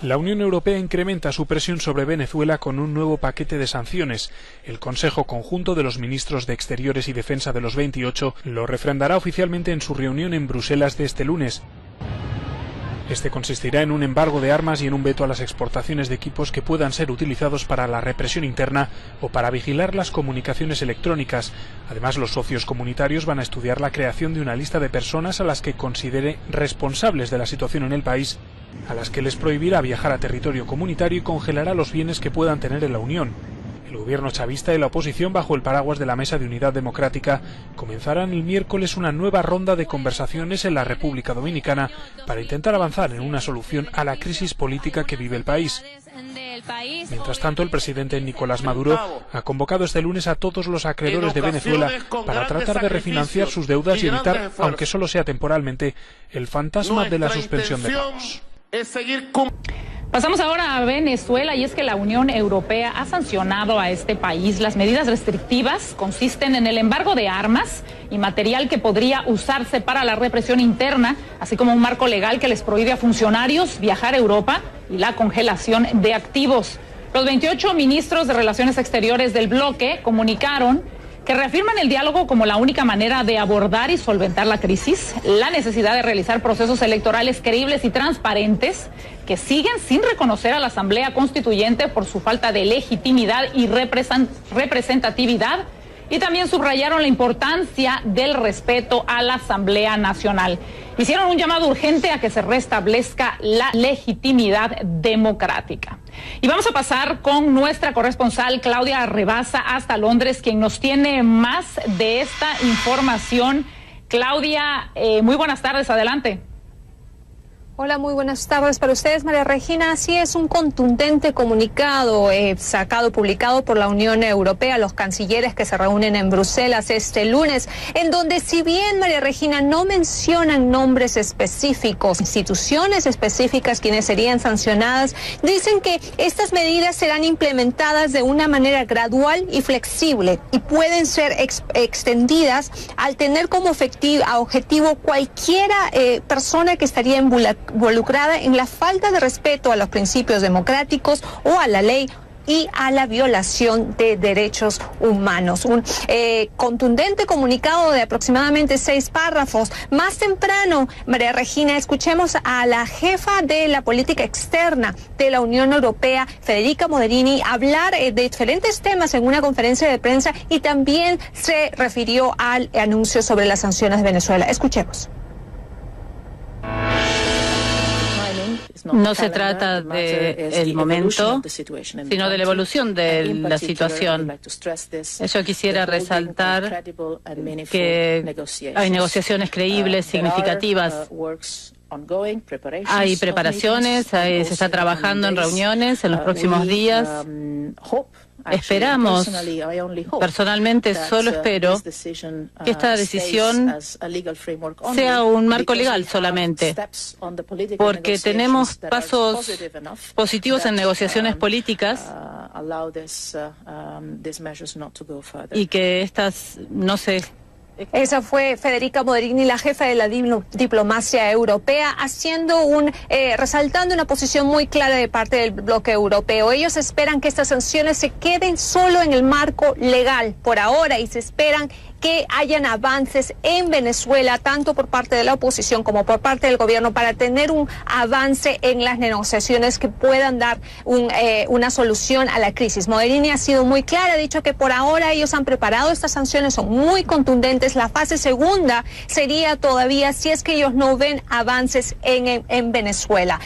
La Unión Europea incrementa su presión sobre Venezuela con un nuevo paquete de sanciones. El Consejo Conjunto de los Ministros de Exteriores y Defensa de los 28 lo refrendará oficialmente en su reunión en Bruselas de este lunes. Este consistirá en un embargo de armas y en un veto a las exportaciones de equipos que puedan ser utilizados para la represión interna o para vigilar las comunicaciones electrónicas. Además, los socios comunitarios van a estudiar la creación de una lista de personas a las que considere responsables de la situación en el país, a las que les prohibirá viajar a territorio comunitario y congelará los bienes que puedan tener en la Unión. El gobierno chavista y la oposición, bajo el paraguas de la Mesa de Unidad Democrática, comenzarán el miércoles una nueva ronda de conversaciones en la República Dominicana para intentar avanzar en una solución a la crisis política que vive el país. Mientras tanto, el presidente Nicolás Maduro ha convocado este lunes a todos los acreedores de Venezuela para tratar de refinanciar sus deudas y evitar, aunque solo sea temporalmente, el fantasma de la suspensión de pagos. Pasamos ahora a Venezuela, y es que la Unión Europea ha sancionado a este país. Las medidas restrictivas consisten en el embargo de armas y material que podría usarse para la represión interna, así como un marco legal que les prohíbe a funcionarios viajar a Europa y la congelación de activos. Los 28 ministros de Relaciones Exteriores del bloque comunicaron que reafirman el diálogo como la única manera de abordar y solventar la crisis, la necesidad de realizar procesos electorales creíbles y transparentes que siguen sin reconocer a la Asamblea Constituyente por su falta de legitimidad y representatividad, y también subrayaron la importancia del respeto a la Asamblea Nacional. Hicieron un llamado urgente a que se restablezca la legitimidad democrática. Y vamos a pasar con nuestra corresponsal Claudia Rebasa hasta Londres, quien nos tiene más de esta información. Claudia, muy buenas tardes, adelante. Hola, muy buenas tardes para ustedes, María Regina. Así es, un contundente comunicado publicado por la Unión Europea, los cancilleres que se reúnen en Bruselas este lunes, en donde, si bien, María Regina, no mencionan nombres específicos, instituciones específicas quienes serían sancionadas, dicen que estas medidas serán implementadas de una manera gradual y flexible y pueden ser extendidas al tener como objetivo cualquiera persona que estaría involucrada en la falta de respeto a los principios democráticos o a la ley y a la violación de derechos humanos. Un contundente comunicado de aproximadamente 6 párrafos. Más temprano, María Regina, escuchemos a la jefa de la política externa de la Unión Europea, Federica Mogherini, hablar de diferentes temas en una conferencia de prensa, y también se refirió al anuncio sobre las sanciones de Venezuela. Escuchemos. No se trata del momento, sino de la evolución de la situación. Yo quisiera resaltar que hay negociaciones creíbles, significativas. Hay preparaciones, se está trabajando en reuniones en los próximos días. Esperamos, personalmente solo espero que esta decisión sea un marco legal solamente, porque tenemos pasos positivos en negociaciones políticas y que estas no se... Esa fue Federica Mogherini, la jefa de la diplomacia europea, resaltando una posición muy clara de parte del bloque europeo. Ellos esperan que estas sanciones se queden solo en el marco legal por ahora, y se esperan que hayan avances en Venezuela, tanto por parte de la oposición como por parte del gobierno, para tener un avance en las negociaciones que puedan dar una solución a la crisis. Mogherini ha sido muy clara, ha dicho que por ahora ellos han preparado estas sanciones, son muy contundentes. La fase segunda sería todavía si es que ellos no ven avances en Venezuela.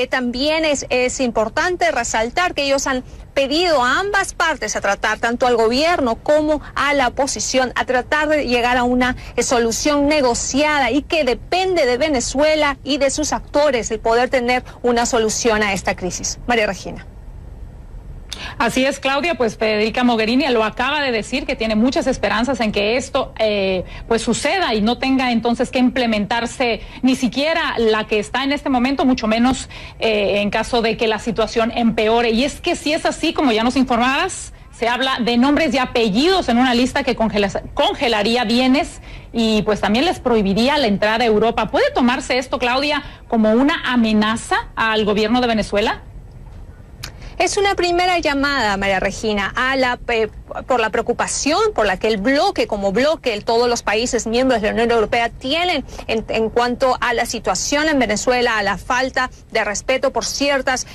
También es importante resaltar que ellos han pedido a ambas partes a tratar, tanto al gobierno como a la oposición, a tratar de llegar a una solución negociada, y que depende de Venezuela y de sus actores el poder tener una solución a esta crisis. María Regina. Así es, Claudia, pues Federica Mogherini lo acaba de decir, que tiene muchas esperanzas en que esto pues suceda y no tenga entonces que implementarse ni siquiera la que está en este momento, mucho menos en caso de que la situación empeore. Y es que si es así, como ya nos informabas, se habla de nombres y apellidos en una lista que congelaría bienes y pues también les prohibiría la entrada a Europa. ¿Puede tomarse esto, Claudia, como una amenaza al gobierno de Venezuela? Es una primera llamada, María Regina, por la preocupación por la que el bloque, como bloque, todos los países miembros de la Unión Europea tienen en cuanto a la situación en Venezuela, a la falta de respeto por ciertas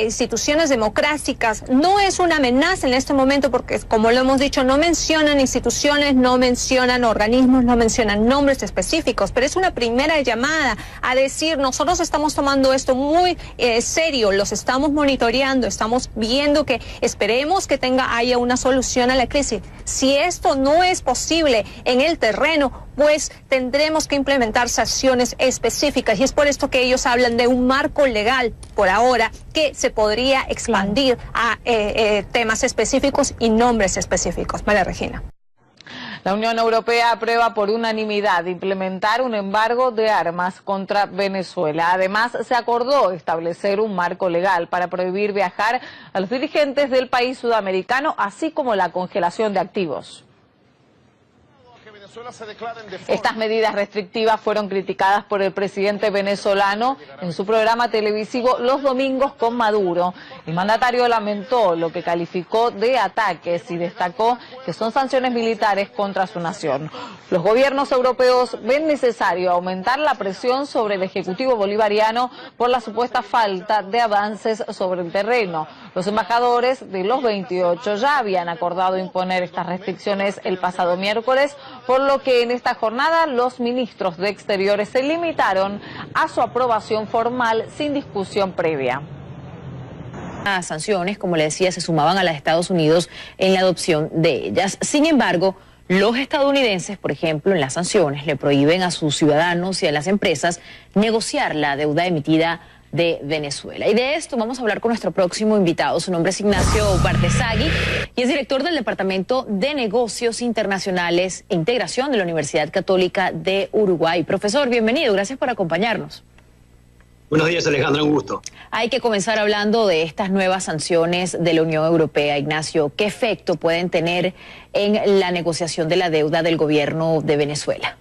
instituciones democráticas. No es una amenaza en este momento porque, como lo hemos dicho, no mencionan instituciones, no mencionan organismos, no mencionan nombres específicos, pero es una primera llamada a decir, nosotros estamos tomando esto muy serio, los estamos monitoreando, estamos viendo que esperemos que haya una solución a la crisis. Si esto no es posible en el terreno, pues tendremos que implementar sanciones específicas, y es por esto que ellos hablan de un marco legal por ahora que se podría expandir a temas específicos y nombres específicos. María Regina. La Unión Europea aprueba por unanimidad implementar un embargo de armas contra Venezuela. Además, se acordó establecer un marco legal para prohibir viajar a los dirigentes del país sudamericano, así como la congelación de activos. Estas medidas restrictivas fueron criticadas por el presidente venezolano en su programa televisivo Los Domingos con Maduro. El mandatario lamentó lo que calificó de ataques y destacó que son sanciones militares contra su nación. Los gobiernos europeos ven necesario aumentar la presión sobre el Ejecutivo bolivariano por la supuesta falta de avances sobre el terreno. Los embajadores de los 28 ya habían acordado imponer estas restricciones el pasado miércoles, por lo que en esta jornada los ministros de Exteriores se limitaron a su aprobación formal sin discusión previa. Las sanciones, como le decía, se sumaban a las de Estados Unidos en la adopción de ellas. Sin embargo, los estadounidenses, por ejemplo, en las sanciones le prohíben a sus ciudadanos y a las empresas negociar la deuda emitida de Venezuela. Y de esto vamos a hablar con nuestro próximo invitado. Su nombre es Ignacio Bartesagui y es director del Departamento de Negocios Internacionales e Integración de la Universidad Católica de Uruguay. Profesor, bienvenido, gracias por acompañarnos. Buenos días, Alejandra, un gusto. Hay que comenzar hablando de estas nuevas sanciones de la Unión Europea. Ignacio, ¿qué efecto pueden tener en la negociación de la deuda del gobierno de Venezuela?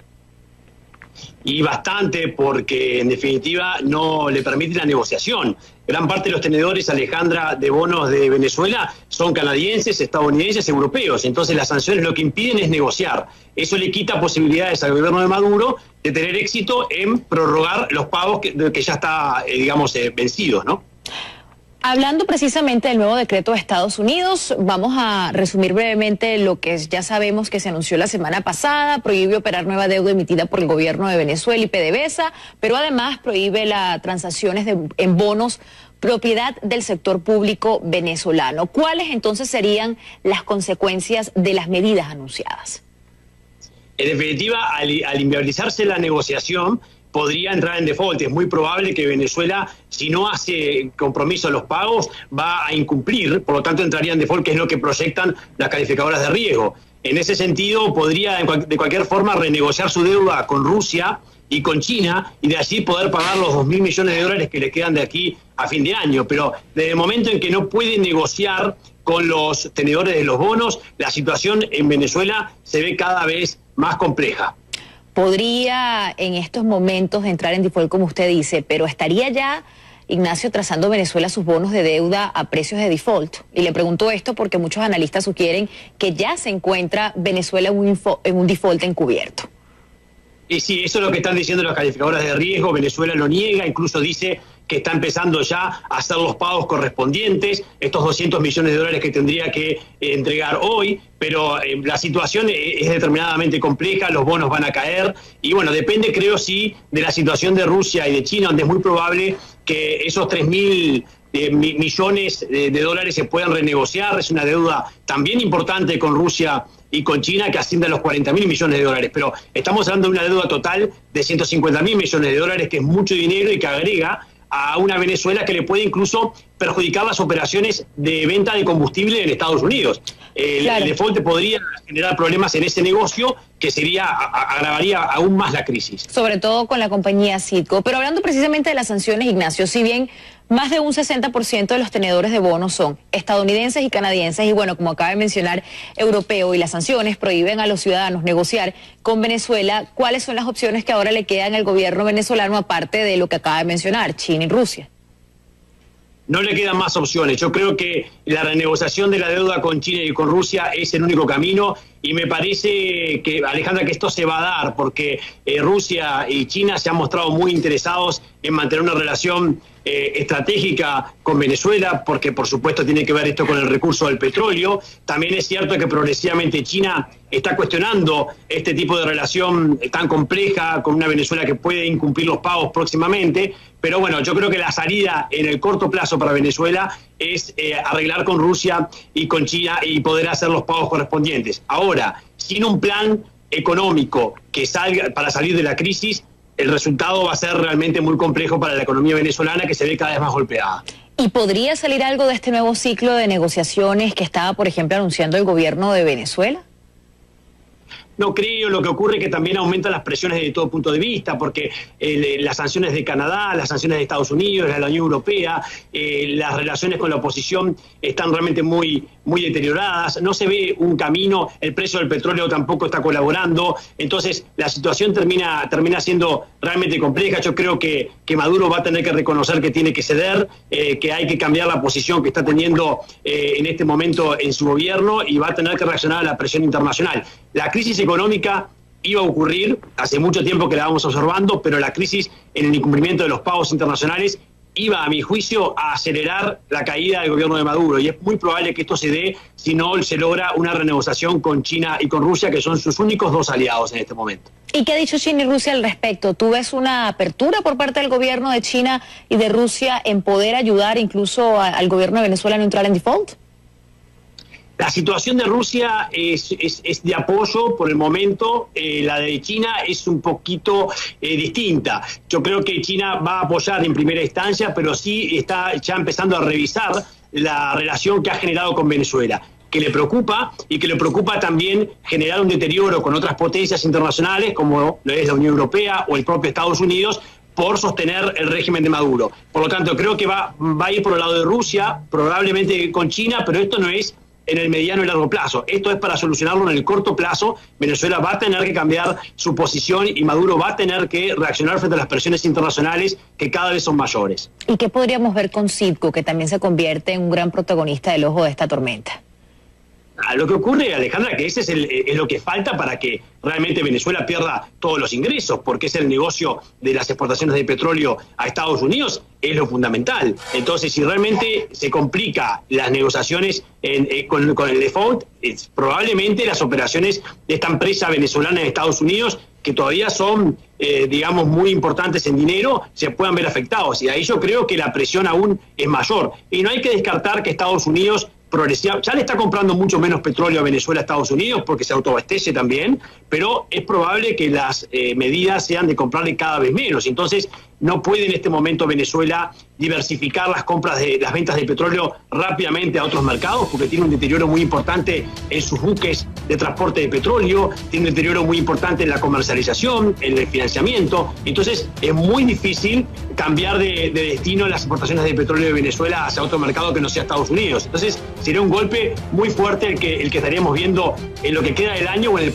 Y bastante, porque en definitiva no le permite la negociación. Gran parte de los tenedores, Alejandra, de bonos de Venezuela son canadienses, estadounidenses, europeos. Entonces las sanciones lo que impiden es negociar. Eso le quita posibilidades al gobierno de Maduro de tener éxito en prorrogar los pagos que ya está, vencidos, ¿no? Hablando precisamente del nuevo decreto de Estados Unidos, vamos a resumir brevemente lo que ya sabemos que se anunció la semana pasada. Prohíbe operar nueva deuda emitida por el gobierno de Venezuela y PDVSA, pero además prohíbe las transacciones en bonos propiedad del sector público venezolano. ¿Cuáles entonces serían las consecuencias de las medidas anunciadas? En definitiva, al inviabilizarse la negociación, podría entrar en default. Es muy probable que Venezuela, si no hace compromiso a los pagos, va a incumplir, por lo tanto entraría en default, que es lo que proyectan las calificadoras de riesgo. En ese sentido, podría de cualquier forma renegociar su deuda con Rusia y con China, y de allí poder pagar los 2.000 millones de dólares que le quedan de aquí a fin de año. Pero desde el momento en que no puede negociar con los tenedores de los bonos, la situación en Venezuela se ve cada vez más compleja. Podría en estos momentos entrar en default, como usted dice, pero estaría ya, Ignacio, trazando Venezuela sus bonos de deuda a precios de default. Y le pregunto esto porque muchos analistas sugieren que ya se encuentra Venezuela en un default encubierto. Y sí, eso es lo que están diciendo las calificadoras de riesgo. Venezuela lo niega, incluso dice que está empezando ya a hacer los pagos correspondientes, estos 200 millones de dólares que tendría que entregar hoy, pero la situación es determinadamente compleja, los bonos van a caer, y bueno, depende, creo, sí, de la situación de Rusia y de China, donde es muy probable que esos 3.000 millones de dólares se puedan renegociar. Es una deuda también importante con Rusia y con China, que asciende a los 40.000 millones de dólares, pero estamos hablando de una deuda total de 150.000 millones de dólares, que es mucho dinero y que agrega a una Venezuela que le puede incluso perjudicar las operaciones de venta de combustible en Estados Unidos. Claro. El default podría generar problemas en ese negocio que agravaría aún más la crisis. Sobre todo con la compañía Citgo. Pero hablando precisamente de las sanciones, Ignacio, si bien más de un 60% de los tenedores de bonos son estadounidenses y canadienses, y bueno, como acaba de mencionar, europeo, y las sanciones prohíben a los ciudadanos negociar con Venezuela, ¿cuáles son las opciones que ahora le quedan al gobierno venezolano aparte de lo que acaba de mencionar, China y Rusia? no le quedan más opciones. Yo creo que la renegociación de la deuda con China y con Rusia es el único camino, y me parece que, Alejandra, que esto se va a dar porque Rusia y China se han mostrado muy interesados en mantener una relación estratégica con Venezuela, porque por supuesto tiene que ver esto con el recurso del petróleo. También es cierto que progresivamente China está cuestionando este tipo de relación tan compleja con una Venezuela que puede incumplir los pagos próximamente. Pero bueno, yo creo que la salida en el corto plazo para Venezuela es arreglar con Rusia y con China y poder hacer los pagos correspondientes. Ahora, sin un plan económico que salga para salir de la crisis, el resultado va a ser realmente muy complejo para la economía venezolana, que se ve cada vez más golpeada. ¿Y podría salir algo de este nuevo ciclo de negociaciones que estaba, por ejemplo, anunciando el gobierno de Venezuela? No creo. Lo que ocurre es que también aumentan las presiones de todo punto de vista, porque las sanciones de Canadá, las sanciones de Estados Unidos, de la Unión Europea, las relaciones con la oposición están realmente muy deterioradas. No se ve un camino, el precio del petróleo tampoco está colaborando. Entonces la situación termina siendo realmente compleja. Yo creo que Maduro va a tener que reconocer que tiene que ceder, que hay que cambiar la posición que está teniendo en este momento en su gobierno, y va a tener que reaccionar a la presión internacional. La crisis económica iba a ocurrir, hace mucho tiempo que la vamos observando, pero la crisis en el incumplimiento de los pagos internacionales iba, a mi juicio, a acelerar la caída del gobierno de Maduro, y es muy probable que esto se dé si no se logra una renegociación con China y con Rusia, que son sus únicos dos aliados en este momento. ¿Y qué ha dicho China y Rusia al respecto? ¿Tú ves una apertura por parte del gobierno de China y de Rusia en poder ayudar incluso al gobierno de Venezuela a no entrar en default? La situación de Rusia es de apoyo por el momento. La de China es un poquito distinta. Yo creo que China va a apoyar en primera instancia, pero sí está ya empezando a revisar la relación que ha generado con Venezuela, que le preocupa, y que le preocupa también generar un deterioro con otras potencias internacionales como lo es la Unión Europea o el propio Estados Unidos, por sostener el régimen de Maduro. Por lo tanto, creo que va a ir por el lado de Rusia, probablemente con China, pero esto no es en el mediano y largo plazo. Esto es para solucionarlo en el corto plazo. Venezuela va a tener que cambiar su posición y Maduro va a tener que reaccionar frente a las presiones internacionales, que cada vez son mayores. ¿Y qué podríamos ver con Citgo, que también se convierte en un gran protagonista del ojo de esta tormenta? Lo que ocurre, Alejandra, que ese es lo que falta para que realmente Venezuela pierda todos los ingresos, porque es el negocio de las exportaciones de petróleo a Estados Unidos, es lo fundamental. Entonces, si realmente se complica las negociaciones con el default, probablemente las operaciones de esta empresa venezolana en Estados Unidos, que todavía son, digamos, muy importantes en dinero, se puedan ver afectados. Y ahí yo creo que la presión aún es mayor. Y no hay que descartar que Estados Unidos ya le está comprando mucho menos petróleo a Venezuela a Estados Unidos, porque se autoabastece también, pero es probable que las medidas sean de comprarle cada vez menos. Entonces no puede en este momento Venezuela diversificar las ventas de petróleo rápidamente a otros mercados, porque tiene un deterioro muy importante en sus buques de transporte de petróleo, tiene un deterioro muy importante en la comercialización, en el financiamiento. Entonces es muy difícil cambiar de destino en las exportaciones de petróleo de Venezuela hacia otro mercado que no sea Estados Unidos. Entonces sería un golpe muy fuerte el que estaríamos viendo en lo que queda del año o en el